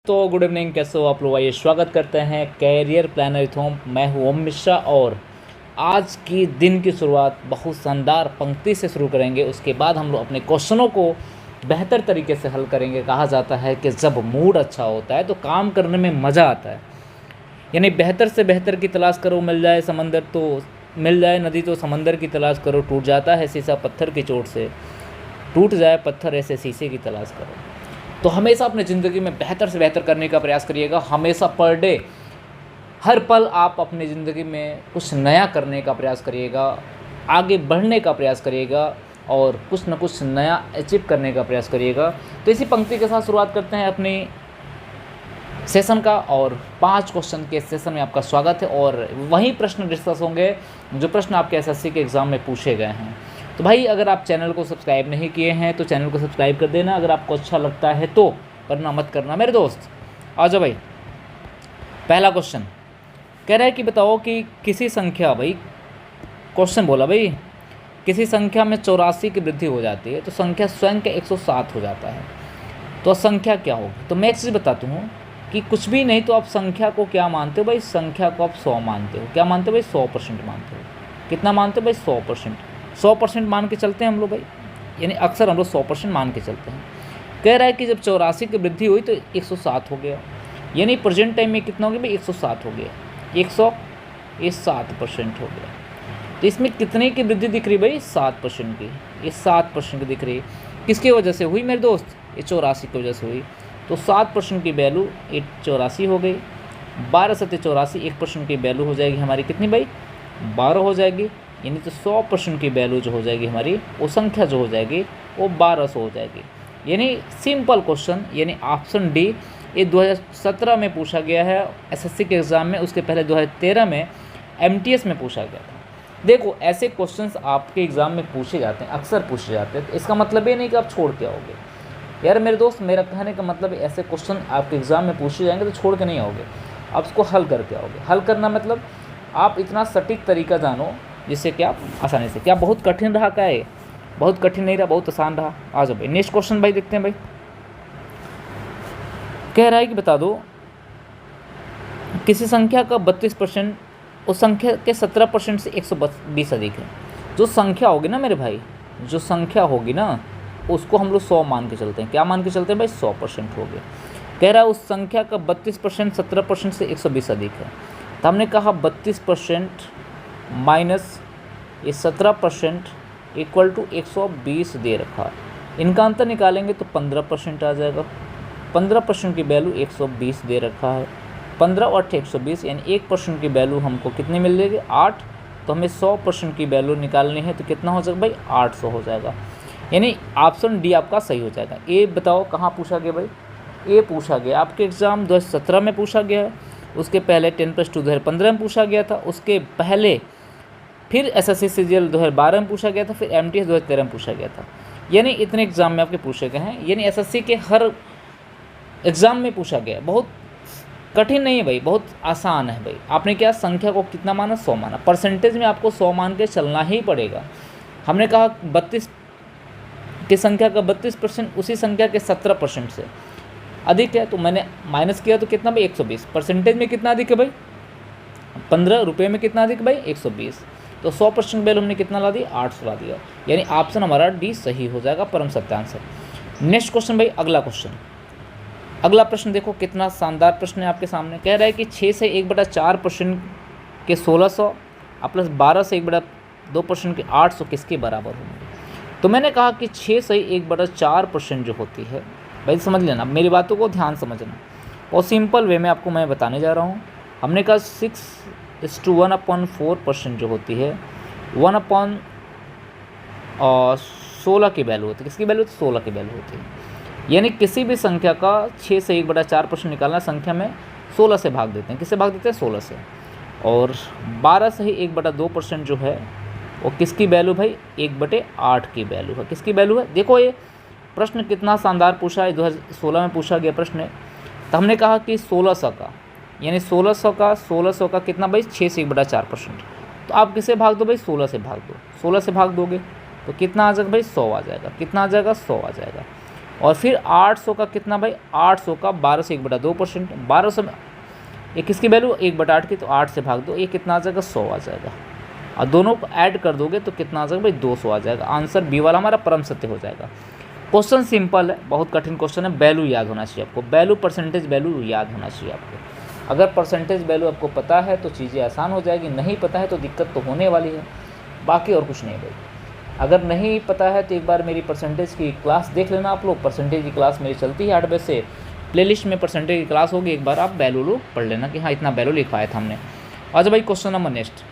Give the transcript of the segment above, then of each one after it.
तो good evening, कैसे हो आप लोग। आइए स्वागत करते हैं कैरियर प्लानर विथ होम। मैं हूं ओम मिश्रा और आज की दिन की शुरुआत बहुत शानदार पंक्ति से शुरू करेंगे। उसके बाद हम लोग अपने क्वेश्चनों को बेहतर तरीके से हल करेंगे। कहा जाता है कि जब मूड अच्छा होता है तो काम करने में मज़ा आता है। यानी बेहतर से बेहतर की तलाश करो, मिल जाए समंदर तो मिल जाए नदी तो समंदर की तलाश करो। टूट जाता है शीशा पत्थर की चोट से, टूट जाए पत्थर ऐसे शीशे की तलाश करो। तो हमेशा अपनी ज़िंदगी में बेहतर से बेहतर करने का प्रयास करिएगा। हमेशा पर डे, हर पल आप अपनी ज़िंदगी में कुछ नया करने का प्रयास करिएगा, आगे बढ़ने का प्रयास करिएगा और कुछ न कुछ नया अचीव करने का प्रयास करिएगा। तो इसी पंक्ति के साथ शुरुआत करते हैं अपनी सेशन का और 5 क्वेश्चन के सेशन में आपका स्वागत है। और वही प्रश्न डिस्कस होंगे जो प्रश्न आपके एसएससी के एग्ज़ाम में पूछे गए हैं। तो भाई, अगर आप चैनल को सब्सक्राइब नहीं किए हैं तो चैनल को सब्सक्राइब कर देना। अगर आपको अच्छा लगता है तो, वरना मत करना मेरे दोस्त। आ जाओ भाई। पहला क्वेश्चन कह रहा है कि बताओ कि किसी संख्या, भाई क्वेश्चन बोला भाई, किसी संख्या में 84 की वृद्धि हो जाती है तो संख्या स्वयं के 107 हो जाता है, तो संख्या क्या होगी। तो मैं एक चीज़ बताता हूँ कि कुछ भी नहीं तो आप संख्या को क्या मानते हो भाई, संख्या को आप 100 मानते हो। क्या मानते हो भाई, 100% मानते हो। कितना मानते हो भाई, 100%। 100% मान के चलते हैं हम लोग भाई, यानी अक्सर हम लोग 100% मान के चलते हैं। कह रहा है कि जब 84 की वृद्धि हुई तो 107 हो गया, यानी प्रेजेंट टाइम में कितना हो गया भाई, 107 हो गया, 107% हो गया। तो इसमें कितने की वृद्धि दिख रही भाई, 7% की। ये 7% की दिख रही है। किसकी वजह से हुई मेरे दोस्त, ये 84 की वजह से हुई। तो 7% की वैल्यू 84 हो गई। 12 से 84 1% की वैल्यू हो जाएगी हमारी कितनी भाई, 12 हो जाएगी। यानी तो 100% की वैल्यू जो हो जाएगी हमारी, वो संख्या जो हो जाएगी वो 1200 हो जाएगी। यानी सिंपल क्वेश्चन, यानी ऑप्शन डी। ये 2017 में पूछा गया है एसएससी के एग्ज़ाम में। उसके पहले 2013 में एमटीएस में पूछा गया था। देखो, ऐसे क्वेश्चंस आपके एग्ज़ाम में पूछे जाते हैं, अक्सर पूछे जाते हैं। तो इसका मतलब ये नहीं कि आप छोड़ के आओगे यार मेरे दोस्त। मेरा कहने का मतलब ऐसे क्वेश्चन आपके एग्ज़ाम में पूछे जाएंगे तो छोड़ के नहीं आओगे, आप उसको हल करके आओगे। हल करना मतलब आप इतना सटीक तरीका जानो जिससे कि आप आसानी से, क्या बहुत कठिन रहा, क्या है बहुत कठिन नहीं रहा, बहुत आसान रहा। आ जाओ भाई, नेक्स्ट क्वेश्चन भाई देखते हैं भाई। कह रहा है कि बता दो किसी संख्या का 32% उस संख्या के 17% से 120 अधिक है। जो संख्या होगी ना मेरे भाई, जो संख्या होगी ना उसको हम लोग 100 मान के चलते हैं। क्या मान के चलते हैं भाई, 100% हो गया। कह रहा है उस संख्या का 32% 17% से 120 अधिक है। तो हमने कहा 32% माइनस ये 17% इक्वल टू 120 दे रखा। इनका अंतर निकालेंगे तो 15% आ जाएगा। 15% की वैल्यू 120 दे रखा है। 15 और 120 यानी 1% की वैल्यू हमको कितनी मिल जाएगी, 8। तो हमें 100% की वैल्यू निकालनी है तो कितना हो जाएगा भाई, 800 हो जाएगा। यानी ऑप्शन डी आपका सही हो जाएगा। ए बताओ कहाँ पूछा गया भाई, ए पूछा गया आपके एग्ज़ाम 2017 में पूछा गया है। उसके पहले 10+2 2015 में पूछा गया था। उसके पहले फिर एसएससी सीजीएल 2012 में पूछा गया था। फिर एमटीएस 2013 में पूछा गया था। यानी इतने एग्ज़ाम में आपके पूछे गए हैं। यानी एसएससी के हर एग्ज़ाम में पूछा गया है। बहुत कठिन नहीं है भाई, बहुत आसान है भाई। आपने क्या संख्या को कितना माना, 100 माना। परसेंटेज में आपको 100 मान के चलना ही पड़ेगा। हमने कहा 32 की संख्या का 32% उसी संख्या के 17% से अधिक है। तो मैंने माइनस किया तो कितना भाई, 120। परसेंटेज में कितना अधिक है भाई, 15 रुपये में कितना अधिक भाई, 120। तो 100% वैल्यू हमने कितना ला दी, 800 ला दिया। यानी ऑप्शन हमारा डी सही हो जाएगा, परम सत्य आंसर। नेक्स्ट क्वेश्चन भाई, अगला क्वेश्चन। अगला प्रश्न देखो कितना शानदार प्रश्न है आपके सामने। कह रहा है कि 6 से 1/4% के 1600 प्लस 12 से 1/2% के 800 किसके बराबर होंगे। तो मैंने कहा कि 6 से 1/4% जो होती है भाई, समझ लेना मेरी बातों को, ध्यान समझना। और सिंपल वे में आपको मैं बताने जा रहा हूँ। हमने कहा 6:1/4% जो होती है 1/16 की वैल्यू होती है। किसकी वैल्यू, 16 की वैल्यू होती है। यानी किसी भी संख्या का 6 से 1/4% निकालना, संख्या में 16 से भाग देते हैं। किससे भाग देते हैं, 16 से। और 12 से ही 1/2% जो है वो किसकी वैल्यू भाई, 1/8 की वैल्यू है। किसकी वैल्यू है, देखो ये प्रश्न कितना शानदार पूछा है। 2016 में पूछा गया प्रश्न है। तो हमने कहा कि 1600 का, यानी 1600 का कितना भाई, 6 से 1/4%। तो आप किसे भाग दो भाई, 16 से भाग दो। 16 से भाग दोगे तो कितना आ जाएगा भाई, 100 आ जाएगा। कितना आ जाएगा, 100 आ जाएगा। और फिर 800 का कितना भाई, 800 का 12 से 1/2%, 1200 में ये किसकी वैल्यू 1/8 की, तो 8 से भाग दो, ये कितना आ जाएगा 100 आ जाएगा। और दोनों को ऐड कर दोगे तो कितना आ जाएगा भाई 200 आ जाएगा। आंसर बी वाला हमारा परम सत्य हो जाएगा। क्वेश्चन सिंपल है, बहुत कठिन क्वेश्चन है। वैल्यू याद होना चाहिए आपको, वैल्यू परसेंटेज वैल्यू याद होना चाहिए आपको। अगर परसेंटेज वैल्यू आपको पता है तो चीज़ें आसान हो जाएगी, नहीं पता है तो दिक्कत तो होने वाली है, बाकी और कुछ नहीं भाई। अगर नहीं पता है तो एक बार मेरी परसेंटेज की क्लास देख लेना आप लोग। परसेंटेज की क्लास मेरी चलती है 8 बजे से, प्लेलिस्ट में परसेंटेज की क्लास होगी, एक बार आप वैल्यू लो पढ़ लेना कि हाँ इतना वैल्यू लिखवाया था हमने। अच्छा भाई क्वेश्चन नंबर नेक्स्ट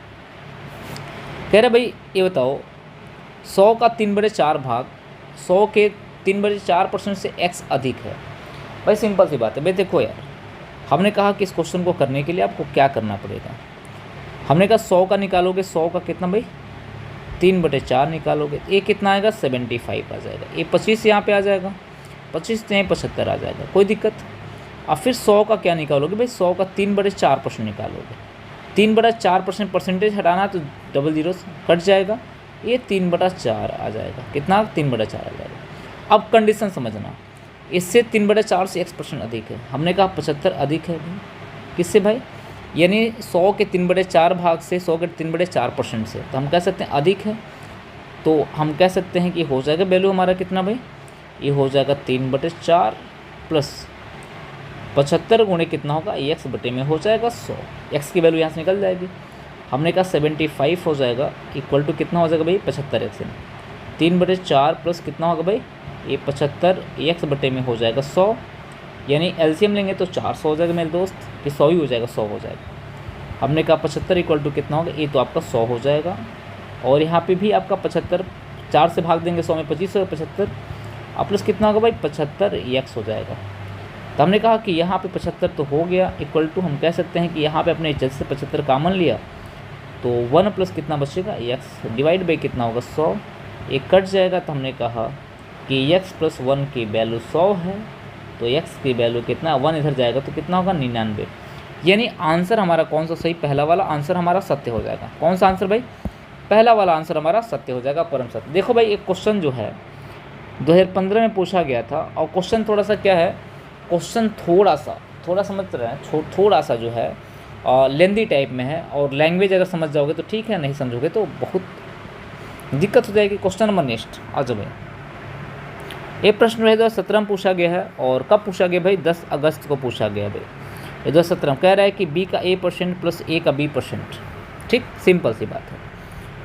कह रहे भाई ये बताओ 100 का 3/4 भाग 100 के 3/4% से x अधिक है। भाई सिंपल सी बात है भाई, देखो यार हमने कहा कि इस क्वेश्चन को करने के लिए आपको क्या करना पड़ेगा। हमने कहा 100 का निकालोगे, 100 का कितना भाई 3/4 निकालोगे, ये कितना आएगा 75 आ जाएगा। ये 25 यहाँ पे आ जाएगा, 25 से 75 आ जाएगा, कोई दिक्कत। अब फिर 100 का क्या निकालोगे भाई, 100 का 3/4% निकालोगे। 3/4% परसेंटेज हटाना तो डबल जीरो कट जाएगा, ये 3/4 आ जाएगा। कितना 3/4 आ जाएगा। अब कंडीशन समझना, इससे 3/4 से x% अधिक है। हमने कहा 75 अधिक है भाई, किससे भाई, यानी 100 के 3/4 भाग से 100 के 3/4% से, तो हम कह सकते हैं अधिक है। तो हम कह सकते हैं कि हो जाएगा वैल्यू हमारा कितना भाई, ये हो जाएगा 3/4 प्लस 75 गुणे कितना होगा x बटे में हो जाएगा 100। x की वैल्यू यहाँ से निकल जाएगी। हमने कहा 75 हो जाएगा इक्वल टू कितना हो जाएगा भाई 75x। 3/4 प्लस कितना होगा भाई ये 75 x बटे में हो जाएगा 100, यानी एलसीएम लेंगे तो 400 हो जाएगा मेरे दोस्त, कि 100 ही हो जाएगा, 100 हो जाएगा। हमने कहा 75 इक्वल टू कितना होगा, ये तो आपका 100 हो जाएगा। और यहाँ पे भी आपका 75 4 से भाग देंगे 100 में 25 होगा 75, अब प्लस कितना होगा भाई 75x हो जाएगा। तो हमने कहा कि यहाँ पे 75 तो हो गया इक्वल टू, हम कह सकते हैं कि यहाँ पे अपने जल्द से 75 कामन लिया तो 1 प्लस कितना बचेगा x डिवाइड बाई कितना होगा 100, एक कट जाएगा। तो हमने कहा कि x + 1 की वैल्यू 100 है, तो x की वैल्यू कितना 1 इधर जाएगा तो कितना होगा 99। यानी आंसर हमारा कौन सा सही, पहला वाला आंसर हमारा सत्य हो जाएगा। कौन सा आंसर भाई, पहला वाला आंसर हमारा सत्य हो जाएगा, परम सत्य। देखो भाई एक क्वेश्चन जो है 2015 में पूछा गया था, और क्वेश्चन थोड़ा सा क्या है, क्वेश्चन थोड़ा समझ रहे हैं, थोड़ा सा जो है लेंदी टाइप में है, और लैंग्वेज अगर समझ जाओगे तो ठीक है, नहीं समझोगे तो बहुत दिक्कत हो जाएगी। क्वेश्चन नंबर नेक्स्ट आ जाओ भाई। ये प्रश्न 2017 में पूछा गया है, और कब पूछा गया भाई 10 अगस्त को पूछा गया भाई। ये 2017 कह रहा है कि b का a% प्लस a का b%। ठीक, सिंपल सी बात है।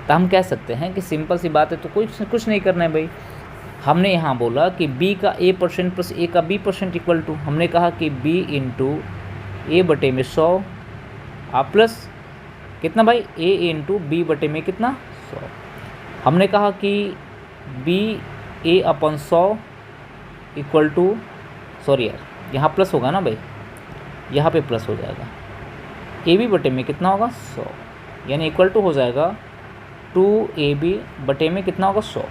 तो हम कह सकते हैं कि सिंपल सी बात है तो कुछ नहीं करना है भाई। हमने यहाँ बोला कि b का a% प्लस a का b% इक्वल टू, हमने कहा कि b इंटू a बटे में 100 प्लस कितना भाई a इंटू b बटे में कितना 100। हमने कहा कि b a/100 equal to, sorry यार यहाँ प्लस होगा ना भाई, यहाँ पे प्लस हो जाएगा, ab बटे में कितना होगा 100, यानी इक्वल टू हो जाएगा 2ab बटे में कितना होगा 100।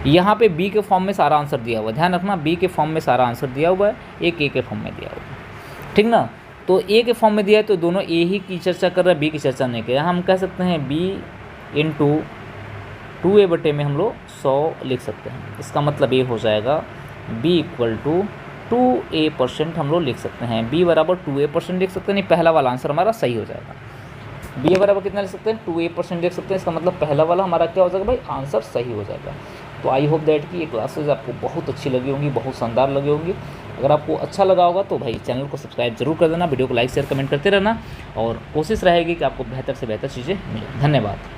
यहाँ पे b के फॉर्म में सारा आंसर दिया हुआ है, ध्यान रखना b के फॉर्म में सारा आंसर दिया हुआ है, एक a के फॉर्म में दिया हुआ है, ठीक ना। तो a के फॉर्म में दिया है तो दोनों a ही की चर्चा कर रहा है, b की चर्चा नहीं कर रहा। हम कह सकते हैं b इंटू 2a बटे में हम लोग 100 लिख सकते हैं। इसका मतलब ये हो जाएगा b इक्वल टू 2a% हम लोग लिख सकते हैं, b बराबर 2a% लिख सकते हैं। नहीं, पहला वाला आंसर हमारा सही हो जाएगा। b बराबर कितना लिख सकते हैं 2a% लिख सकते हैं। इसका मतलब पहला वाला हमारा क्या हो जाएगा भाई, आंसर सही हो जाएगा। तो आई होप दैट कि ये क्लासेस आपको बहुत अच्छी लगी होंगी, बहुत शानदार लगी होंगी। अगर आपको अच्छा लगा होगा तो भाई चैनल को सब्सक्राइब जरूर कर देना, वीडियो को लाइक शेयर कमेंट करते रहना, और कोशिश रहेगी कि आपको बेहतर से बेहतर चीज़ें मिले। धन्यवाद।